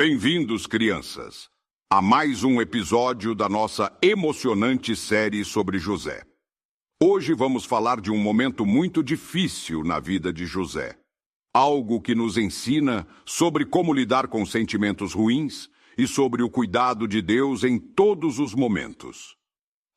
Bem-vindos, crianças, a mais um episódio da nossa emocionante série sobre José. Hoje vamos falar de um momento muito difícil na vida de José. Algo que nos ensina sobre como lidar com sentimentos ruins e sobre o cuidado de Deus em todos os momentos.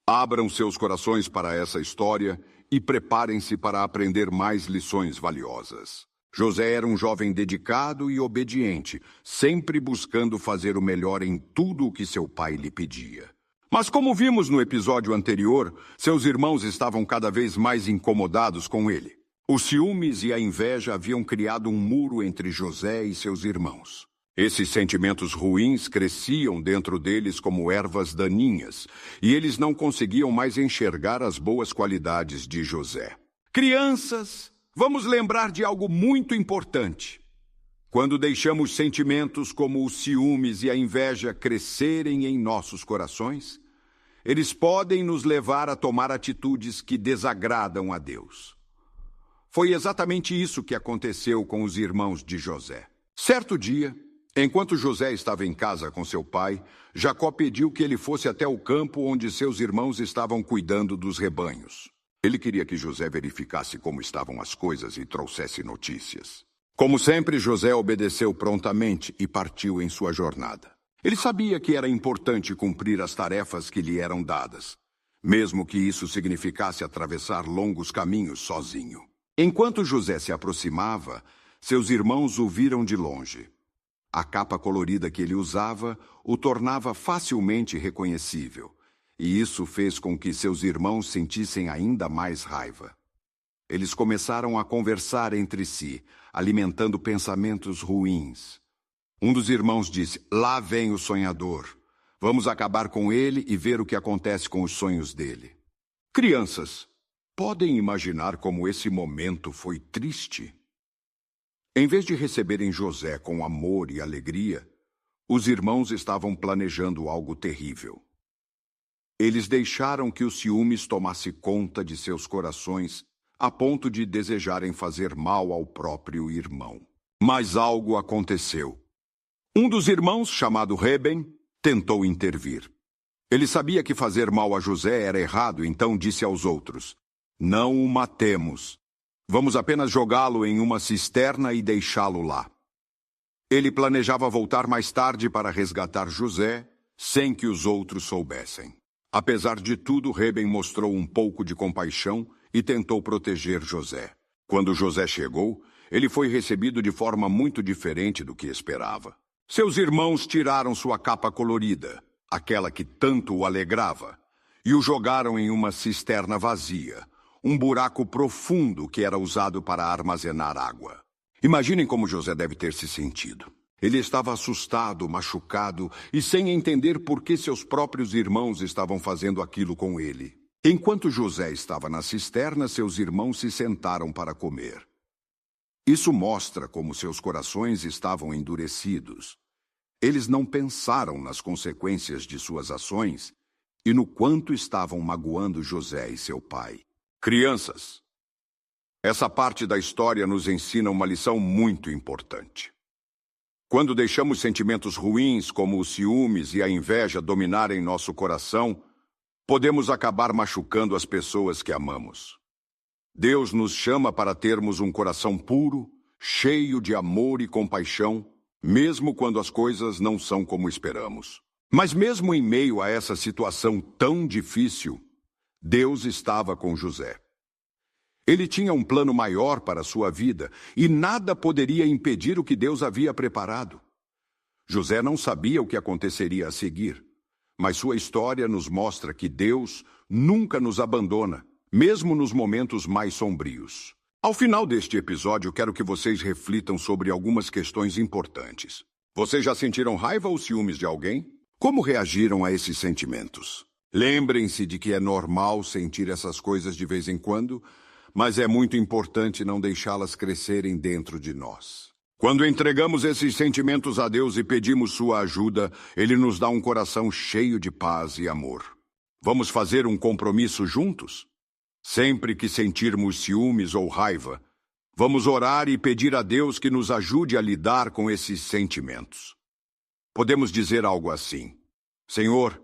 Abram seus corações para essa história e preparem-se para aprender mais lições valiosas. José era um jovem dedicado e obediente, sempre buscando fazer o melhor em tudo o que seu pai lhe pedia. Mas como vimos no episódio anterior, seus irmãos estavam cada vez mais incomodados com ele. Os ciúmes e a inveja haviam criado um muro entre José e seus irmãos. Esses sentimentos ruins cresciam dentro deles como ervas daninhas, e eles não conseguiam mais enxergar as boas qualidades de José. Crianças, vamos lembrar de algo muito importante. Quando deixamos sentimentos como os ciúmes e a inveja crescerem em nossos corações, eles podem nos levar a tomar atitudes que desagradam a Deus. Foi exatamente isso que aconteceu com os irmãos de José. Certo dia, enquanto José estava em casa com seu pai, Jacó pediu que ele fosse até o campo onde seus irmãos estavam cuidando dos rebanhos. Ele queria que José verificasse como estavam as coisas e trouxesse notícias. Como sempre, José obedeceu prontamente e partiu em sua jornada. Ele sabia que era importante cumprir as tarefas que lhe eram dadas, mesmo que isso significasse atravessar longos caminhos sozinho. Enquanto José se aproximava, seus irmãos o viram de longe. A capa colorida que ele usava o tornava facilmente reconhecível. E isso fez com que seus irmãos sentissem ainda mais raiva. Eles começaram a conversar entre si, alimentando pensamentos ruins. Um dos irmãos disse: "Lá vem o sonhador. Vamos acabar com ele e ver o que acontece com os sonhos dele." Crianças, podem imaginar como esse momento foi triste? Em vez de receberem José com amor e alegria, os irmãos estavam planejando algo terrível. Eles deixaram que o ciúmes tomasse conta de seus corações, a ponto de desejarem fazer mal ao próprio irmão. Mas algo aconteceu. Um dos irmãos, chamado Reuben, tentou intervir. Ele sabia que fazer mal a José era errado, então disse aos outros: "Não o matemos. Vamos apenas jogá-lo em uma cisterna e deixá-lo lá." Ele planejava voltar mais tarde para resgatar José, sem que os outros soubessem. Apesar de tudo, Reuben mostrou um pouco de compaixão e tentou proteger José. Quando José chegou, ele foi recebido de forma muito diferente do que esperava. Seus irmãos tiraram sua capa colorida, aquela que tanto o alegrava, e o jogaram em uma cisterna vazia, um buraco profundo que era usado para armazenar água. Imaginem como José deve ter se sentido. Ele estava assustado, machucado e sem entender por que seus próprios irmãos estavam fazendo aquilo com ele. Enquanto José estava na cisterna, seus irmãos se sentaram para comer. Isso mostra como seus corações estavam endurecidos. Eles não pensaram nas consequências de suas ações e no quanto estavam magoando José e seu pai. Crianças, essa parte da história nos ensina uma lição muito importante. Quando deixamos sentimentos ruins como os ciúmes e a inveja dominarem nosso coração, podemos acabar machucando as pessoas que amamos. Deus nos chama para termos um coração puro, cheio de amor e compaixão, mesmo quando as coisas não são como esperamos. Mas mesmo em meio a essa situação tão difícil, Deus estava com José. Ele tinha um plano maior para a sua vida e nada poderia impedir o que Deus havia preparado. José não sabia o que aconteceria a seguir, mas sua história nos mostra que Deus nunca nos abandona, mesmo nos momentos mais sombrios. Ao final deste episódio, quero que vocês reflitam sobre algumas questões importantes. Vocês já sentiram raiva ou ciúmes de alguém? Como reagiram a esses sentimentos? Lembrem-se de que é normal sentir essas coisas de vez em quando, mas é muito importante não deixá-las crescerem dentro de nós. Quando entregamos esses sentimentos a Deus e pedimos sua ajuda, Ele nos dá um coração cheio de paz e amor. Vamos fazer um compromisso juntos? Sempre que sentirmos ciúmes ou raiva, vamos orar e pedir a Deus que nos ajude a lidar com esses sentimentos. Podemos dizer algo assim: Senhor,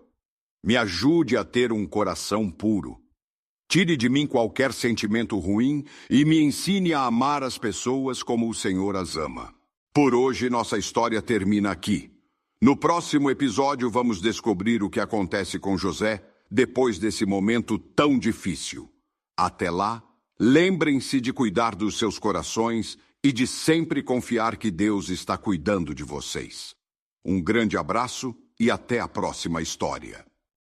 me ajude a ter um coração puro. Tire de mim qualquer sentimento ruim e me ensine a amar as pessoas como o Senhor as ama. Por hoje, nossa história termina aqui. No próximo episódio, vamos descobrir o que acontece com José depois desse momento tão difícil. Até lá, lembrem-se de cuidar dos seus corações e de sempre confiar que Deus está cuidando de vocês. Um grande abraço e até a próxima história.